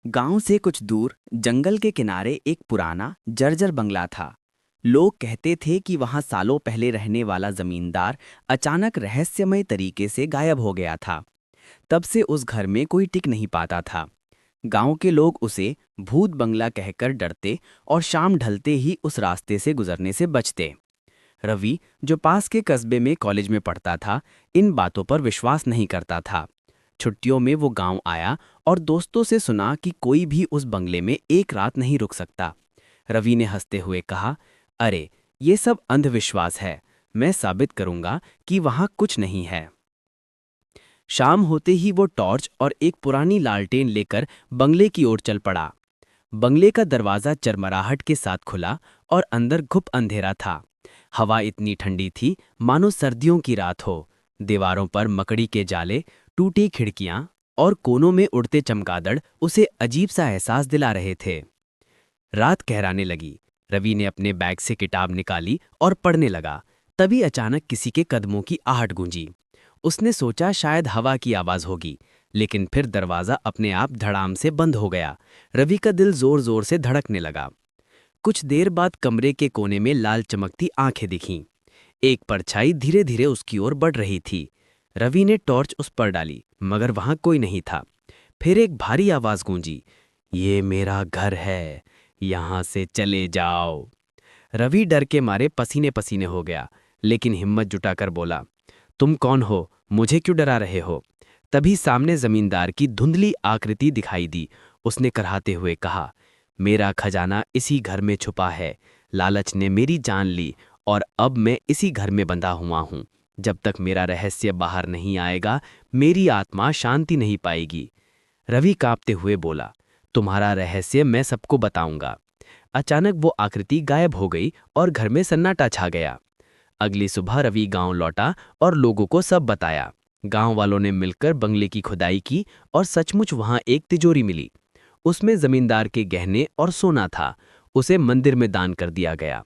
गांव से कुछ दूर जंगल के किनारे एक पुराना जर्जर बंगला था। लोग कहते थे कि वहां सालों पहले रहने वाला जमींदार अचानक रहस्यमय तरीके से गायब हो गया था। तब से उस घर में कोई टिक नहीं पाता था। गांव के लोग उसे भूत बंगला कहकर डरते और शाम ढलते ही उस रास्ते से गुजरने से बचते। रवि, जो पास के कस्बे में कॉलेज में पढ़ता था, इन बातों पर विश्वास नहीं करता था। छुट्टियों में वो गांव आया और दोस्तों से सुना कि कोई भी उस बंगले में एक रात नहीं रुक सकता। रवि ने हंसते हुए कहा, अरे, ये सब अंधविश्वास है। मैं साबित करूंगा कि वहां कुछ नहीं है। शाम होते ही वो टॉर्च और एक पुरानी लालटेन लेकर बंगले की ओर चल पड़ा। बंगले का दरवाजा चरमराहट के साथ खुला और अंदर घुप अंधेरा था। हवा इतनी ठंडी थी मानो सर्दियों की रात हो। दीवारों पर मकड़ी के जाले, टूटी खिड़कियां और कोनों में उड़ते चमगादड़ उसे अजीब सा एहसास दिला रहे थे। रात गहराने लगी। रवि ने अपने बैग से किताब निकाली और पढ़ने लगा। तभी अचानक किसी के कदमों की आहट गूंजी। उसने सोचा शायद हवा की आवाज होगी, लेकिन फिर दरवाजा अपने आप धड़ाम से बंद हो गया। रवि का दिल जोर जोर से धड़कने लगा। कुछ देर बाद कमरे के कोने में लाल चमकती आंखें दिखीं। एक परछाई धीरे धीरे उसकी ओर बढ़ रही थी। रवि ने टॉर्च उस पर डाली, मगर वहां कोई नहीं था। फिर एक भारी आवाज गूंजी, ये मेरा घर है, यहां से चले जाओ। रवि डर के मारे पसीने पसीने हो गया, लेकिन हिम्मत जुटाकर बोला, तुम कौन हो? मुझे क्यों डरा रहे हो? तभी सामने जमींदार की धुंधली आकृति दिखाई दी। उसने कराहते हुए कहा, मेरा खजाना इसी घर में छुपा है। लालच ने मेरी जान ली और अब मैं इसी घर में बंधा हुआ हूं। जब तक मेरा रहस्य बाहर नहीं आएगा, मेरी आत्मा शांति नहीं पाएगी। रवि कांपते हुए बोला, तुम्हारा रहस्य मैं सबको बताऊंगा। अचानक वो आकृति गायब हो गई और घर में सन्नाटा छा गया। अगली सुबह रवि गांव लौटा और लोगों को सब बताया। गांव वालों ने मिलकर बंगले की खुदाई की और सचमुच वहां एक तिजोरी मिली। उसमें जमींदार के गहने और सोना था। उसे मंदिर में दान कर दिया गया।